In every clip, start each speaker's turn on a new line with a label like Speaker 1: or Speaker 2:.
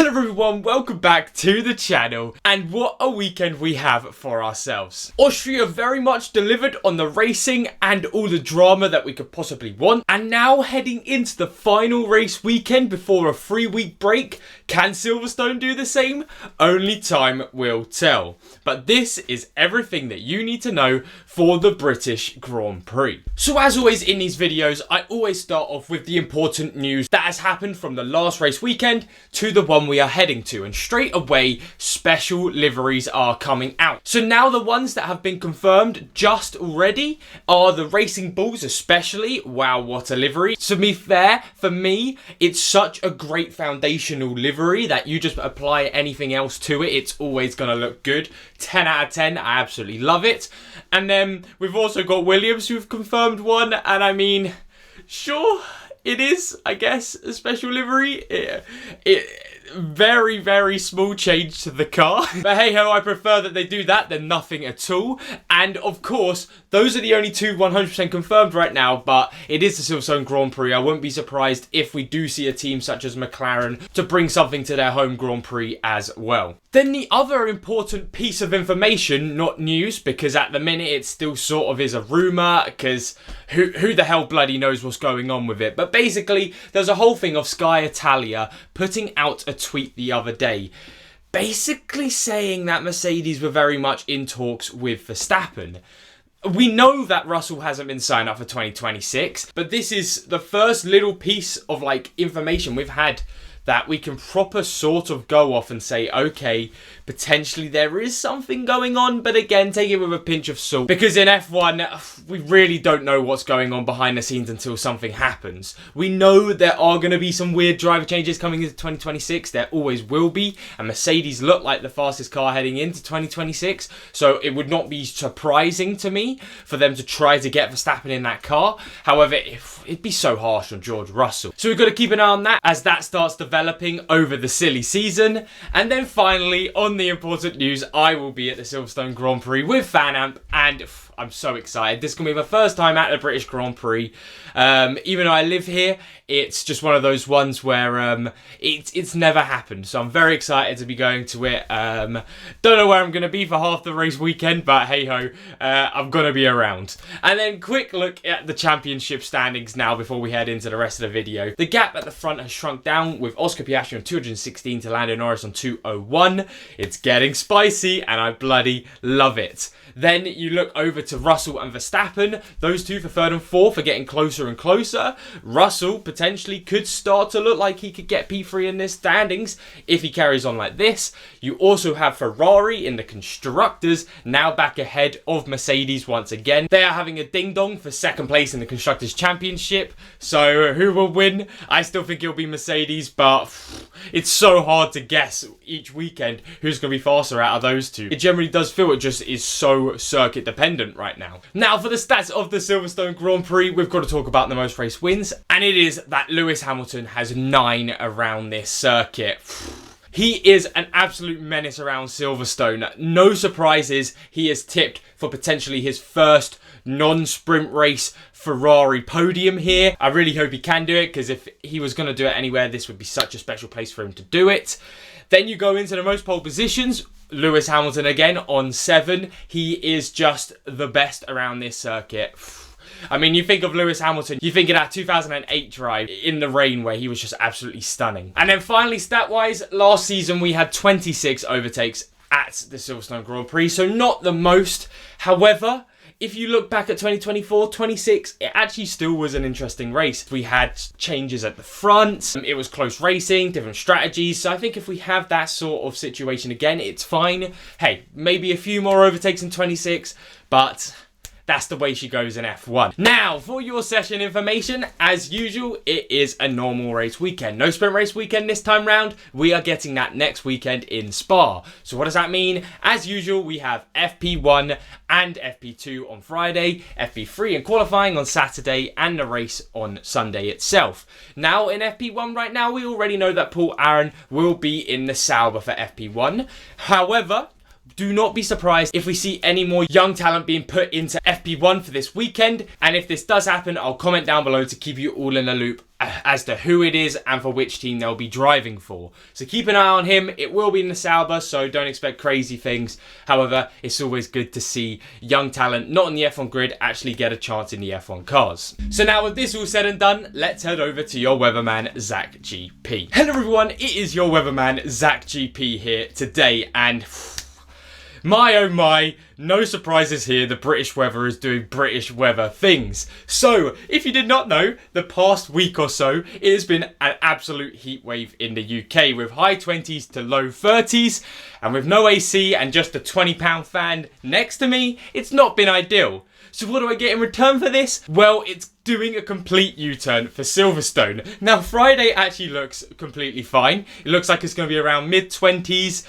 Speaker 1: Hello everyone, welcome back to the channel, and what a weekend we have for ourselves. Austria very much delivered on the racing and all the drama that we could possibly want, and now heading into the final race weekend before a 3-week break. Can Silverstone do the same? Only time will tell. But this is everything that you need to know for the British Grand Prix. So as always in these videos, I always start off with the important news that has happened from the last race weekend to the one we are heading to, and straight away special liveries are coming out. So now the ones that have been confirmed just already are the Racing Bulls, especially. Wow, what a livery. To be fair, for me, it's such a great foundational livery that you just apply anything else to it, it's always going to look good. 10 out of 10, I absolutely love it. And then we've also got Williams who've confirmed one, and I mean, sure, it is, I guess, a special livery. Very, very small change to the car. But hey ho, I prefer that they do that than nothing at all. And of course, those are the only two 100% confirmed right now, but it is the Silverstone Grand Prix. I wouldn't be surprised if we do see a team such as McLaren to bring something to their home Grand Prix as well. Then the other important piece of information, not news, because at the minute it still sort of is a rumour, because who the hell bloody knows what's going on with it. But basically, there's a whole thing of Sky Italia putting out a tweet the other day, basically saying that Mercedes were very much in talks with Verstappen. We know that Russell hasn't been signed up for 2026, but this is the first little piece of information we've had that we can proper sort of go off and say, okay, potentially there is something going on, but again, take it with a pinch of salt. Because in F1, we really don't know what's going on behind the scenes until something happens. We know there are going to be some weird driver changes coming into 2026. There always will be. And Mercedes look like the fastest car heading into 2026. So it would not be surprising to me for them to try to get Verstappen in that car. However, it'd be so harsh on George Russell. So we've got to keep an eye on that as that starts developing over the silly season. And then finally, on the important news, I will be at the Silverstone Grand Prix with Fan Amp, and I'm so excited. This is going to be my first time at the British Grand Prix. Even though I live here, it's just one of those ones where it's never happened. So I'm very excited to be going to it. Don't know where I'm going to be for half the race weekend, but hey ho, I'm going to be around. And then quick look at the championship standings now before we head into the rest of the video. The gap at the front has shrunk down with Oscar Piastri on 216 to Lando Norris on 201. It's getting spicy and I bloody love it. Then you look over to Russell and Verstappen. Those two for third and fourth are getting closer and closer. Russell potentially could start to look like he could get P3 in this standings if he carries on like this. You also have Ferrari in the Constructors, now back ahead of Mercedes once again. They are having a ding-dong for second place in the Constructors' Championship. So who will win? I still think it'll be Mercedes, but it's so hard to guess each weekend who's going to be faster out of those two. It generally does feel it just is so circuit dependent right now. Now for the stats of the Silverstone Grand Prix, we've got to talk about the most race wins, and it is that Lewis Hamilton has 9 around this circuit. He is an absolute menace around Silverstone. No surprises, he is tipped for potentially his first non-sprint race Ferrari podium here. I really hope he can do it, because if he was going to do it anywhere, this would be such a special place for him to do it. Then you go into the most pole positions. Lewis Hamilton again on 7. He is just the best around this circuit. I mean, you think of Lewis Hamilton, you think of that 2008 drive in the rain where he was just absolutely stunning. And then finally, stat-wise, last season we had 26 overtakes at the Silverstone Grand Prix, so not the most. However, if you look back at 2024, 26, it actually still was an interesting race. We had changes at the front, it was close racing, different strategies, so I think if we have that sort of situation again, it's fine. Hey, maybe a few more overtakes in 26, but that's the way she goes in F1. Now, for your session information, as usual, it is a normal race weekend. No sprint race weekend this time round. We are getting that next weekend in Spa. So what does that mean? As usual, we have FP1 and FP2 on Friday, FP3 and qualifying on Saturday, and the race on Sunday itself. Now, in FP1 right now, we already know that Paul Aron will be in the Sauber for FP1. However, do not be surprised if we see any more young talent being put into FP1 for this weekend. And if this does happen, I'll comment down below to keep you all in the loop as to who it is and for which team they'll be driving for. So keep an eye on him. It will be in the Sauber, so don't expect crazy things. However, it's always good to see young talent not on the F1 grid actually get a chance in the F1 cars. So now with this all said and done, let's head over to your weatherman, Zach GP. Hello everyone, it is your weatherman, Zach GP here today, and my oh my, no surprises here, the British weather is doing British weather things. So, if you did not know, the past week or so, it has been an absolute heat wave in the UK with high 20s to low 30s, and with no AC and just a £20 fan next to me, it's not been ideal. So what do I get in return for this? Well, it's doing a complete U-turn for Silverstone. Now, Friday actually looks completely fine. It looks like it's going to be around mid-20s.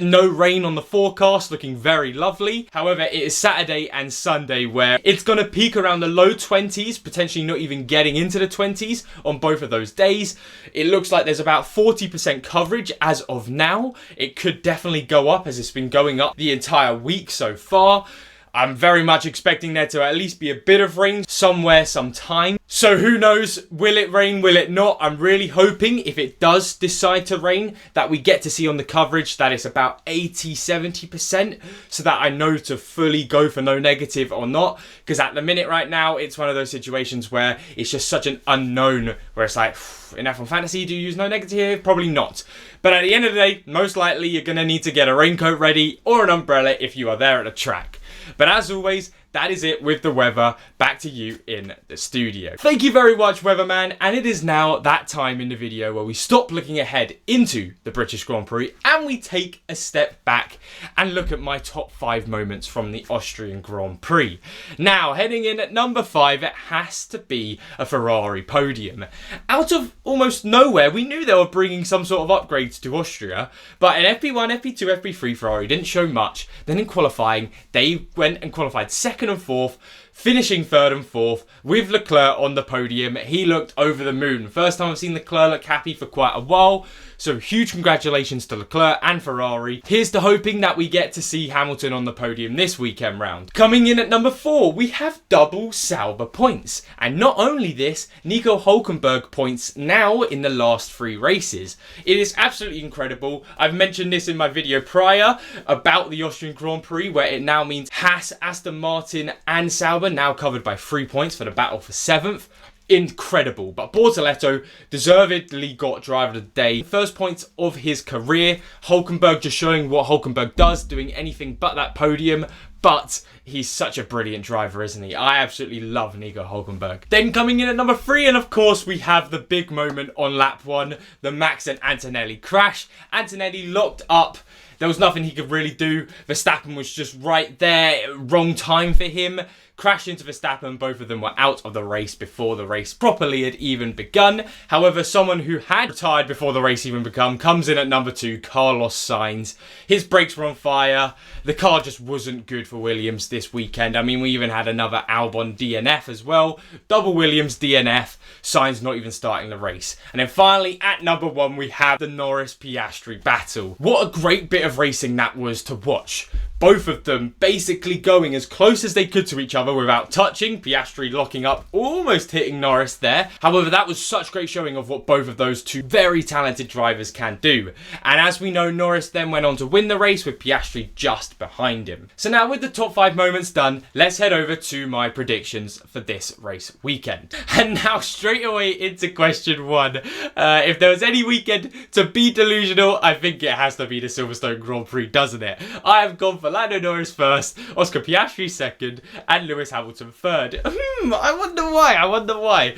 Speaker 1: No rain on the forecast, looking very lovely. However, it is Saturday and Sunday where it's going to peak around the low 20s, potentially not even getting into the 20s on both of those days. It looks like there's about 40% coverage as of now. It could definitely go up as it's been going up the entire week so far. I'm very much expecting there to at least be a bit of rain somewhere, sometime. So who knows, will it rain, will it not? I'm really hoping if it does decide to rain that we get to see on the coverage that it's about 80-70% so that I know to fully go for no negative or not. Because at the minute right now, it's one of those situations where it's just such an unknown where it's like, in F1 Fantasy, do you use no negative here? Probably not. But at the end of the day, most likely you're going to need to get a raincoat ready or an umbrella if you are there at the track. But as always, that is it with the weather. Back to you in the studio. Thank you very much, Weatherman. And it is now that time in the video where we stop looking ahead into the British Grand Prix and we take a step back and look at my top 5 moments from the Austrian Grand Prix. Now, heading in at number 5, it has to be a Ferrari podium. Out of almost nowhere, we knew they were bringing some sort of upgrades to Austria, but in FP1, FP2, FP3, Ferrari didn't show much. Then in qualifying, they went and qualified second and fourth, finishing third and fourth with Leclerc on the podium. He looked over the moon. First time I've seen Leclerc look happy for quite a while. So huge congratulations to Leclerc and Ferrari. Here's to hoping that we get to see Hamilton on the podium this weekend round. Coming in at number 4, we have double Sauber points. And not only this, Nico Hülkenberg points now in the last 3 races. It is absolutely incredible. I've mentioned this in my video prior about the Austrian Grand Prix where it now means Haas, Aston Martin and Sauber now covered by 3 points for the battle for 7th. Incredible, but Bortoleto deservedly got driver of the day. First points of his career. Hülkenberg just showing what Hülkenberg does, doing anything but that podium. But he's such a brilliant driver, isn't he? I absolutely love Nico Hülkenberg. Then coming in at number 3, and of course we have the big moment on lap 1, the Max and Antonelli crash. Antonelli locked up. There was nothing he could really do. Verstappen was just right there. Wrong time for him. Crashed into Verstappen. Both of them were out of the race before the race properly had even begun. However, someone who had retired before the race even begun comes in at number 2, Carlos Sainz. His brakes were on fire. The car just wasn't good for Williams this weekend. I mean, we even had another Albon DNF as well. Double Williams DNF. Sainz not even starting the race. And then finally, at number 1, we have the Norris-Piastri battle. What a great bit of racing that was to watch. Both of them basically going as close as they could to each other without touching. Piastri locking up, almost hitting Norris there. However, that was such great showing of what both of those two very talented drivers can do. And as we know, Norris then went on to win the race with Piastri just behind him. So now with the top 5 moments done, let's head over to my predictions for this race weekend. And now straight away into question 1. If there was any weekend to be delusional, I think it has to be the Silverstone Grand Prix, doesn't it? I have gone for Lando Norris first, Oscar Piastri second, and Lewis Hamilton third. I wonder why.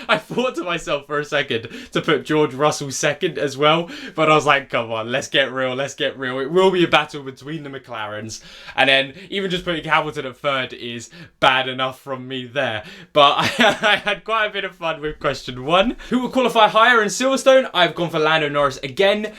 Speaker 1: I thought to myself for a second to put George Russell second as well, but I was like, come on, let's get real. It will be a battle between the McLarens, and then even just putting Hamilton at third is bad enough from me there. But I had quite a bit of fun with question 1. Who will qualify higher in Silverstone? I've gone for Lando Norris again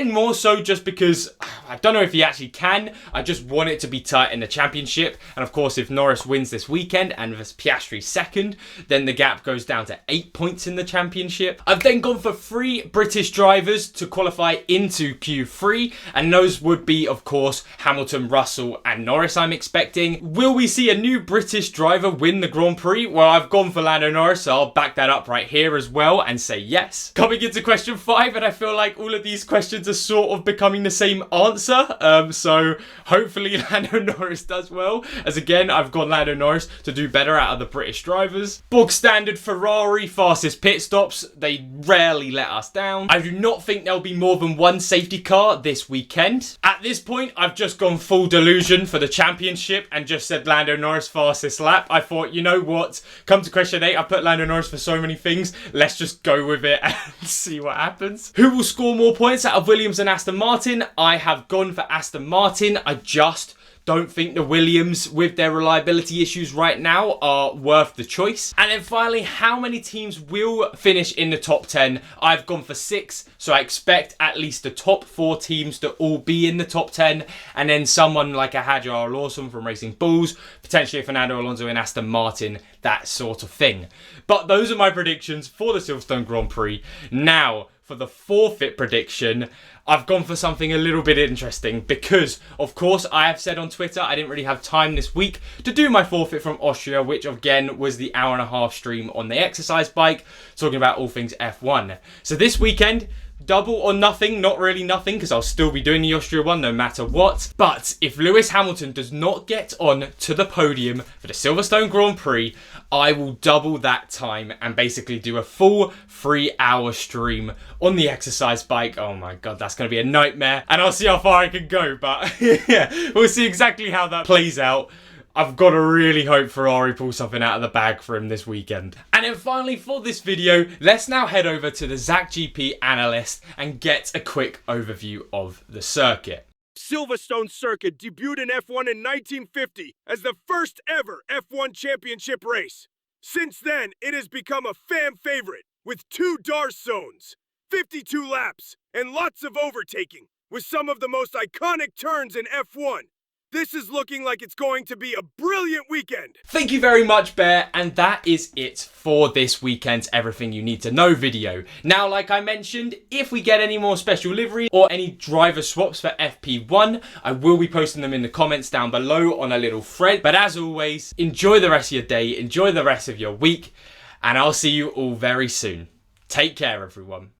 Speaker 1: more so just because I don't know if he actually can. I just want it to be tight in the championship. And of course, if Norris wins this weekend and Piastri second, then the gap goes down to 8 points in the championship. I've then gone for 3 British drivers to qualify into Q3. And those would be, of course, Hamilton, Russell and Norris, I'm expecting. Will we see a new British driver win the Grand Prix? Well, I've gone for Lando Norris, so I'll back that up right here as well and say yes. Coming into question 5, and I feel like all of these questions are sort of becoming the same answer. So hopefully Lando Norris does well, as again, I've got Lando Norris to do better out of the British drivers. Bog standard Ferrari, fastest pit stops. They rarely let us down. I do not think there'll be more than 1 safety car this weekend. At this point, I've just gone full delusion for the championship and just said Lando Norris fastest lap. I thought, you know what? Come to question 8, I put Lando Norris for so many things. Let's just go with it and see what happens. Who will score more points out of Williams and Aston Martin? I have gone for Aston Martin. I just don't think the Williams, with their reliability issues right now, are worth the choice. And then finally, how many teams will finish in the top 10? I've gone for 6, so I expect at least the top 4 teams to all be in the top 10. And then someone like a Hadjar Lawson from Racing Bulls, potentially Fernando Alonso in Aston Martin, that sort of thing. But those are my predictions for the Silverstone Grand Prix. Now, for the forfeit prediction, I've gone for something a little bit interesting because, of course, I have said on Twitter I didn't really have time this week to do my forfeit from Austria, which again was the hour-and-a-half stream on the exercise bike, talking about all things F1. So this weekend, double or nothing, not really nothing, because I'll still be doing the Austria one no matter what. But if Lewis Hamilton does not get on to the podium for the Silverstone Grand Prix, I will double that time and basically do a full 3-hour stream on the exercise bike. Oh my god, that's going to be a nightmare. And I'll see how far I can go, but yeah, we'll see exactly how that plays out. I've got to really hope Ferrari pulls something out of the bag for him this weekend. And then finally for this video, let's now head over to the ZachGP analyst and get a quick overview of the circuit.
Speaker 2: Silverstone Circuit debuted in F1 in 1950 as the first ever F1 championship race. Since then, it has become a fan favorite with 2 DARS zones, 52 laps, and lots of overtaking with some of the most iconic turns in F1. This is looking like it's going to be a brilliant weekend.
Speaker 1: Thank you very much, Bear, and that is it for this weekend's Everything You Need to Know video. Now, like I mentioned, if we get any more special livery or any driver swaps for FP1, I will be posting them in the comments down below on a little thread. But as always, enjoy the rest of your day, enjoy the rest of your week, and I'll see you all very soon. Take care, everyone.